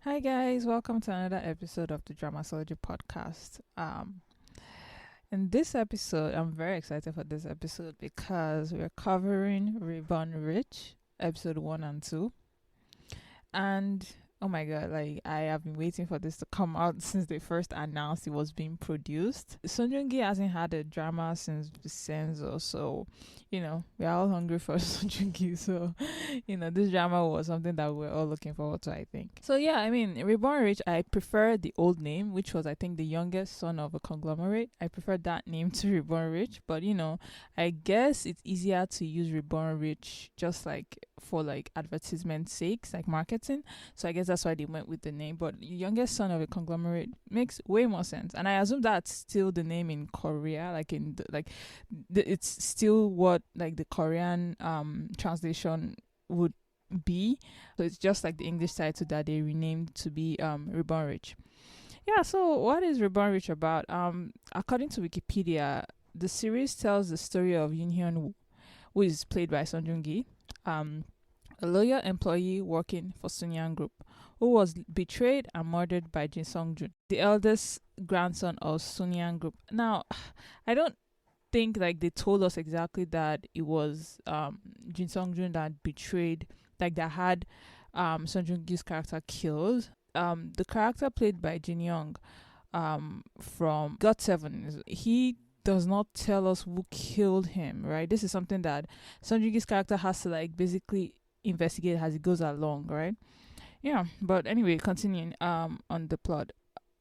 Hi guys, welcome to another episode of the Dramasology Podcast. In this episode, I'm very excited for this episode because we're covering Reborn Rich, episode 1 and 2. And oh my god, like I have been waiting for this to come out since they first announced it was being produced. Song Joong-ki hasn't had a drama since Vincenzo, so we're all hungry for Song Joong-ki. So this drama was something that we're all looking forward to, I think. So yeah, I mean, Reborn Rich, I prefer the old name, which was I think the youngest son of a conglomerate. I prefer that name to Reborn Rich, but I guess it's easier to use Reborn Rich just like for like advertisement sakes, like marketing. So I guess that's why they went with the name. But youngest son of a conglomerate makes way more sense, and I assume that's still the name in Korea, like it's still what like the Korean translation would be. So it's just like the English title that they renamed to be Reborn Rich. Yeah. So what is Reborn Rich about? According to Wikipedia, the series tells the story of Yoon Hyun-woo, who is played by Song Joong-ki, a loyal employee working for Sunyang Group, who was betrayed and murdered by Jin Sung-jun, the eldest grandson of Sunyang Group. Now, I don't think like they told us exactly that it was Jin Sung-jun that betrayed, like that had Song Joong-ki's character killed. The character played by Jin Young from GOT7, he does not tell us who killed him, right? This is something that Song Joong-ki's character has to like basically investigate as it goes along, right? Yeah, but anyway, continuing on the plot.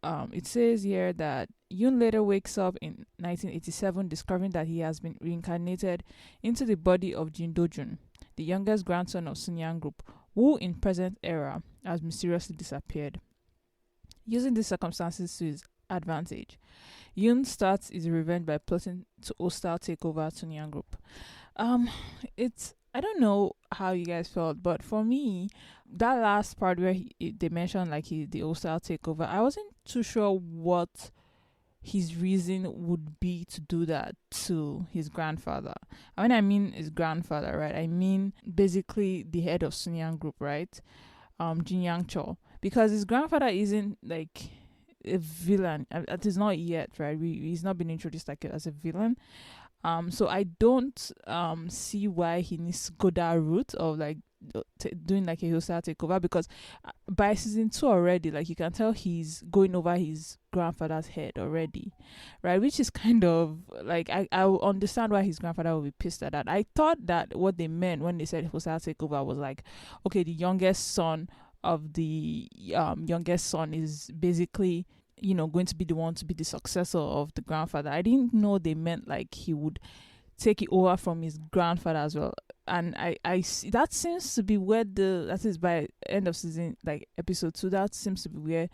It says here that Yoon later wakes up in 1987 discovering that he has been reincarnated into the body of Jin Do-jun, the youngest grandson of Sunyang Group, who in present era has mysteriously disappeared. Using these circumstances to his advantage, Yoon starts his revenge by plotting to hostile take over Sunyang Group. It's I don't know how you guys felt, but for me, that last part where they mentioned like the hostile takeover, I wasn't too sure what his reason would be to do that to his grandfather. And when I mean his grandfather, right, I mean basically the head of Sunyang Group, right, Jin Yang Cho, because his grandfather isn't like a villain. It is not yet, right? He's not been introduced like as a villain. So I don't see why he needs to go that route of like doing like a hostile takeover, because by season 2 already, like you can tell he's going over his grandfather's head already, right? Which is kind of like I will understand why his grandfather will be pissed at that. I thought that what they meant when they said hostile takeover was like, okay, the youngest son of the youngest son is basically going to be the one to be the successor of the grandfather. I didn't know they meant like he would take it over from his grandfather as well. And I see that seems to be where that is by end of season, like episode 2, that seems to be where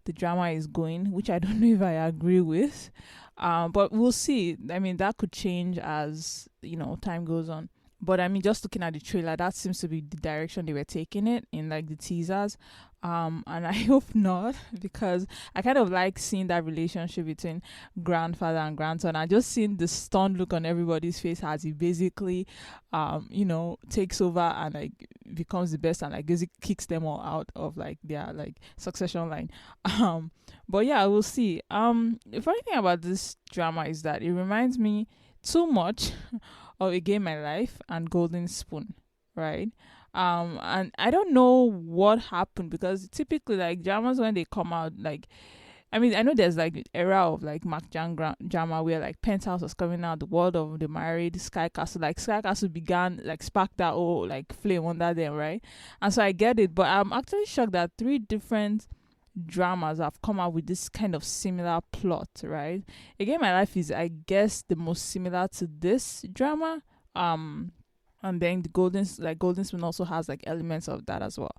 the drama is going, which I don't know if I agree with. But we'll see. I mean, that could change as time goes on. But I mean, just looking at the trailer, that seems to be the direction they were taking it in, like the teasers. And I hope not, because I kind of like seeing that relationship between grandfather and grandson. I just seen the stunned look on everybody's face as he basically, takes over and like becomes the best and like basically kicks them all out of like their like succession line. But yeah, we'll see. The funny thing about this drama is that it reminds me too much of A Game My Life and Golden Spoon, right? And I don't know what happened, because typically like dramas when they come out, like I mean I know there's like the era of like Mark Jang drama where like Penthouse was coming out, The World of the Married, Sky Castle, like Sky Castle began like spark that whole like flame under them, right? And so I get it, but I'm actually shocked that 3 different dramas have come out with this kind of similar plot, right? Again, My Life is, I guess, the most similar to this drama. And then the Golden Spoon also has like elements of that as well.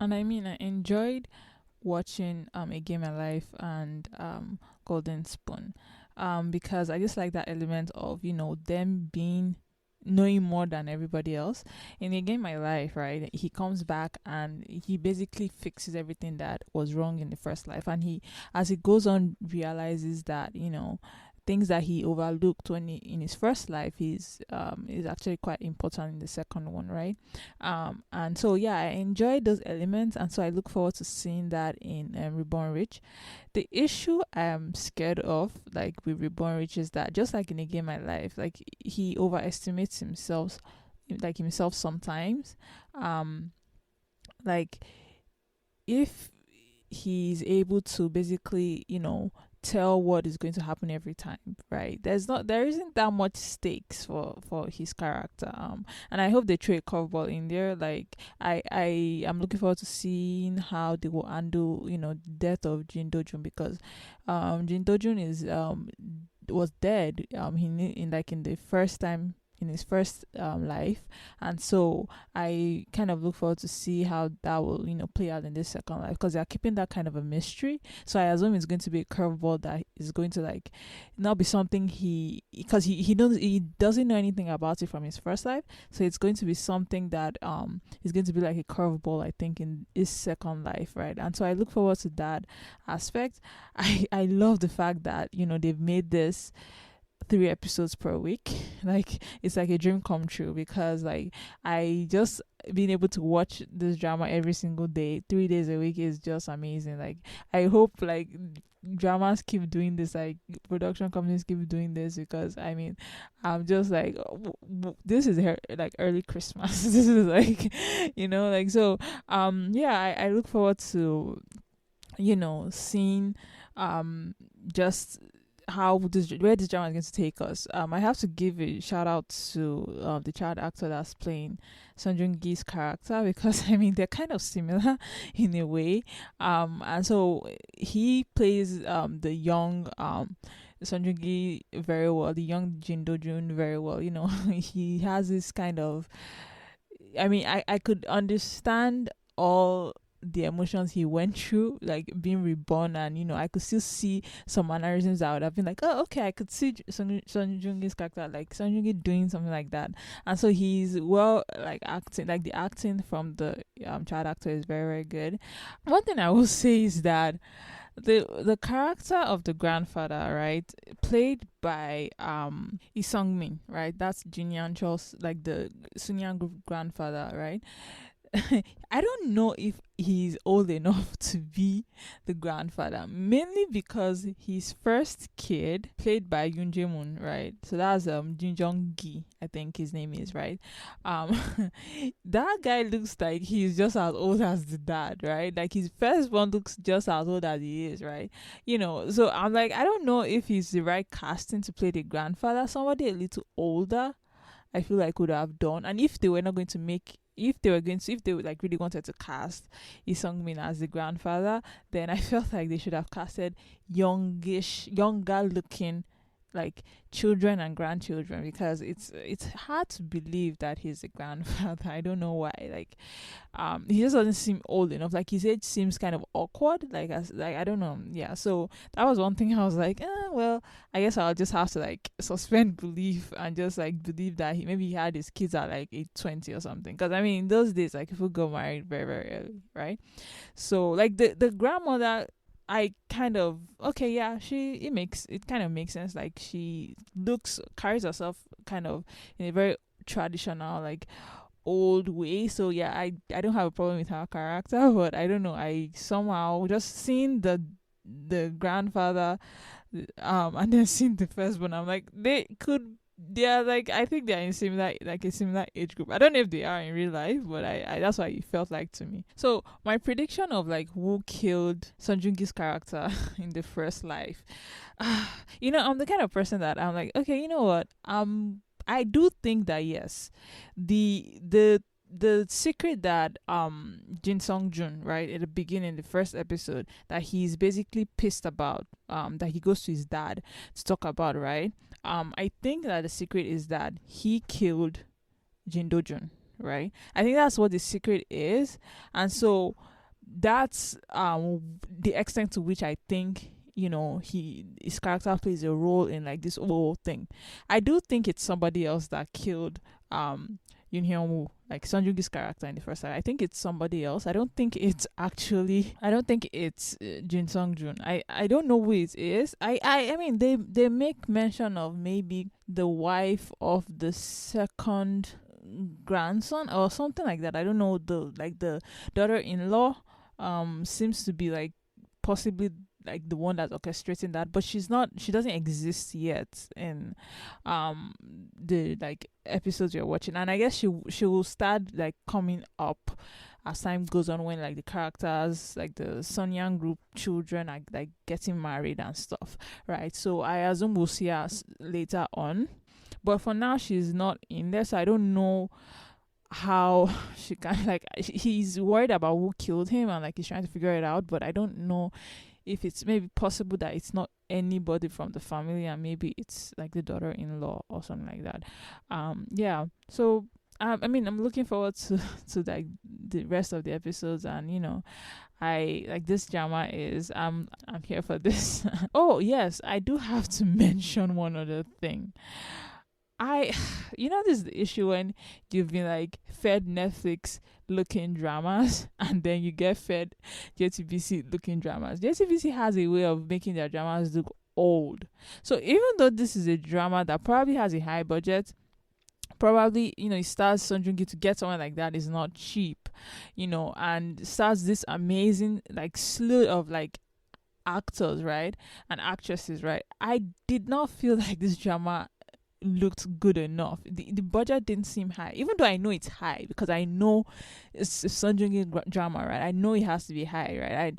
And I mean, I enjoyed watching A Game My Life and Golden Spoon, because I just like that element of them being knowing more than everybody else. In A Game My Life, right, he comes back and he basically fixes everything that was wrong in the first life, and he, as he goes on, realizes that things that he overlooked when in his first life is actually quite important in the second one, right? And so yeah, I enjoyed those elements, and so I look forward to seeing that in Reborn Rich. The issue I am scared of, like with Reborn Rich, is that just like in A Game My Life, like he overestimates himself sometimes. Like if he's able to basically, tell what is going to happen every time, right? There isn't that much stakes for his character. And I hope they throw a curveball in there. Like I am looking forward to seeing how they will handle, the death of Jin Do-jun, because Jin Do-jun was dead in the first time in his first life, and so I kind of look forward to see how that will play out in this second life, because they are keeping that kind of a mystery. So I assume it's going to be a curveball that is going to like not be something because he doesn't know anything about it from his first life, so it's going to be something that is going to be like a curveball, I think, in his second life, right? And so I look forward to that aspect. I love the fact that they've made this 3 episodes per week. Like it's like a dream come true, because like I just being able to watch this drama every single day 3 days a week is just amazing. Like I hope like dramas keep doing this, like production companies keep doing this, because I mean I'm just like this is like early Christmas. This is like like, so yeah, I look forward to seeing just where this drama is going to take us. I have to give a shout out to the child actor that's playing Song Joong-ki's character, because I mean they're kind of similar in a way. And so he plays the young Song Joong-ki very well, the young Jin Do-jun very well. He has this kind of, I mean, I could understand all the emotions he went through, like being reborn, and I could still see some mannerisms that would have been like, oh, okay, I could see Song Joong-ki's character, like Song Joong-ki doing something like that. And so he's like acting, like the acting from the child actor is very, very good. One thing I will say is that the character of the grandfather, right, played by Lee Sung-min, right, that's Jin Hyun-chul's, like the Sunyoung grandfather, right. I don't know if he's old enough to be the grandfather, mainly because his first kid, played by Yoon Jae-moon, right? So that's Jin Jong-ki, I think his name is, right? That guy looks like he's just as old as the dad, right? Like his first one looks just as old as he is, right? So I'm like, I don't know if he's the right casting to play the grandfather. Somebody a little older, I feel like would have done. And if they were not going to if they like really wanted to cast Lee Sung-min as the grandfather, then I felt like they should have casted younger looking, like children and grandchildren, because it's hard to believe that he's a grandfather. I don't know why. Like he just doesn't seem old enough. Like his age seems kind of awkward, like I don't know. Yeah, so that was one thing I was like, well, I guess I'll just have to like suspend belief and just like believe that he had his kids at like age 20 or something, because I mean in those days, like people got married very, very early, right? So like the grandmother, I kind of, okay, yeah, it kind of makes sense. Like she carries herself kind of in a very traditional, like old way. So yeah, I don't have a problem with her character, but I don't know, I somehow just seeing the grandfather and then seeing the first one, I'm like, they are like, I think they are in a similar age group. I don't know if they are in real life, but I that's why it felt like to me. So my prediction of like who killed Song Joong-ki's character in the first life, I'm the kind of person that I'm like, okay, you know what, I do think that yes, the secret that Jin Sung-jun, right, at the beginning, the first episode, that he's basically pissed about, that he goes to his dad to talk about, right? I think that the secret is that he killed Jin Do-jun, right? I think that's what the secret is. And so that's the extent to which I think his character plays a role in like this whole thing. I do think it's somebody else that killed Yoon Hyun-woo, like Song Joong-ki's character in the first side. I think it's somebody else. I don't think it's Jin Sung-jun. I don't know who it is. I mean they make mention of maybe the wife of the second grandson or something like that. I don't know. The daughter-in-law seems to be like possibly like the one that's orchestrating that, but she doesn't exist yet in the like episodes you're watching, and I guess she will start like coming up as time goes on, when like the characters, like the Sun Yang group children, are like getting married and stuff, right? So I assume we'll see her later on, but for now she's not in there, so I don't know how she can like he's worried about who killed him, and like he's trying to figure it out, but I don't know if it's maybe possible that it's not anybody from the family, and maybe it's like the daughter-in-law or something like that. Yeah. So I mean, I'm looking forward to like the rest of the episodes, and I like this drama is I'm here for this. Oh yes, I do have to mention one other thing. This is the issue when you've been like fed Netflix looking dramas and then you get fed JTBC looking dramas. JTBC has a way of making their dramas look old. So even though this is a drama that probably has a high budget, probably it stars Song Joong-ki. To get someone like that is not cheap, and stars this amazing like slew of like actors, right, and actresses, right. I did not feel like this drama looked good enough. The budget didn't seem high, even though I know it's high because I know it's a Song Joong-ki drama, right. I know it has to be high, right.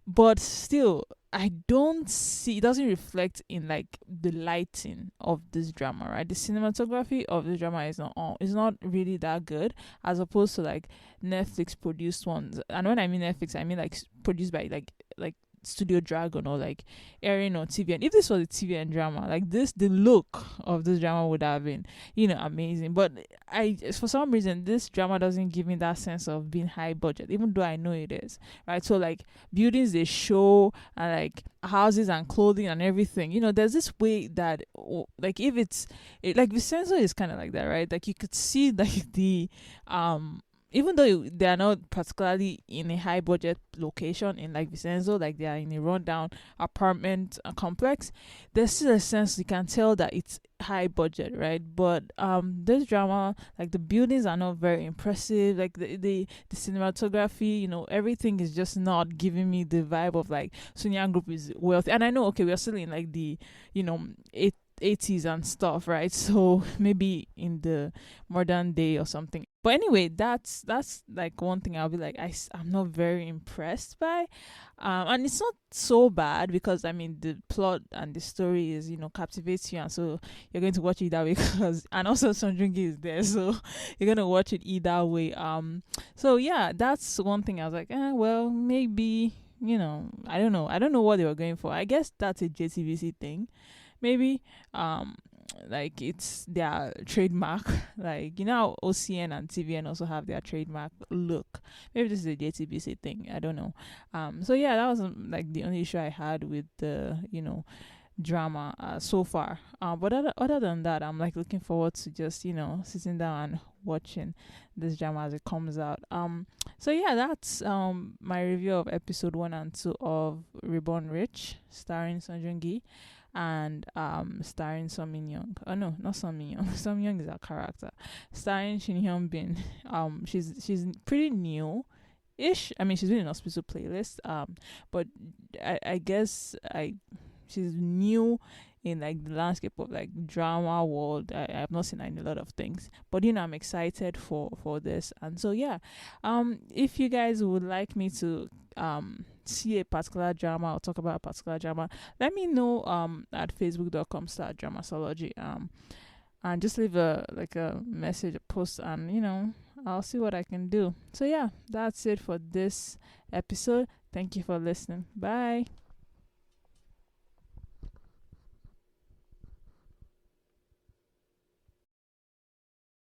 But still, I don't see, it doesn't reflect in like the lighting of this drama, right. The cinematography of the drama is not really that good, as opposed to like Netflix produced ones. And when I mean Netflix, I mean like produced by like Studio Dragon or like airing on TVN. If this was a TVN drama, like this, the look of this drama would have been, amazing. But for some reason, this drama doesn't give me that sense of being high budget, even though I know it is, right? So like buildings they show, and like houses and clothing and everything, there's this way that like if it's like Vincenzo is kind of like that, right? Like you could see like the even though they are not particularly in a high budget location in like Vincenzo, like they are in a rundown apartment complex, there's still a sense you can tell that it's high budget, right? But this drama, like the buildings are not very impressive, like the cinematography, everything is just not giving me the vibe of like Sun Yang group is wealthy. And I know, okay, we're still in like the 80s and stuff, right? So maybe in the modern day or something. But anyway, that's like one thing I'll be like, I'm not very impressed by. And it's not so bad because I mean the plot and the story is captivates you, and so you're going to watch it that way because, and also Song Joong-ki is there, so you're gonna watch it either way. So yeah, that's one thing I was like, well, maybe I don't know what they were going for. I guess that's a JTBC thing, maybe. Like it's their trademark, like how OCN and TVN also have their trademark look. Maybe this is a JTBC thing, I don't know. So yeah, that was like the only issue I had with the drama so far. But other than that, I'm like looking forward to just sitting down and watching this drama as it comes out. So yeah, that's my review of episode 1 and 2 of Reborn Rich, starring Song Joong-ki and starring Sung-min Young. Oh no, not Sung-min Young. Sung-min Young is a character. Starring Shin Hyun-bin. She's pretty new ish. I mean, she's been in Hospital Playlist. But I guess she's new in like the landscape of like drama world. I have not seen her in a lot of things, but I'm excited for this. And so yeah, if you guys would like me to see a particular drama or talk about a particular drama, let me know at facebook.com/dramasology, and just leave a message, a post, and I'll see what I can do. So yeah, that's it for this episode. Thank you for listening. Bye.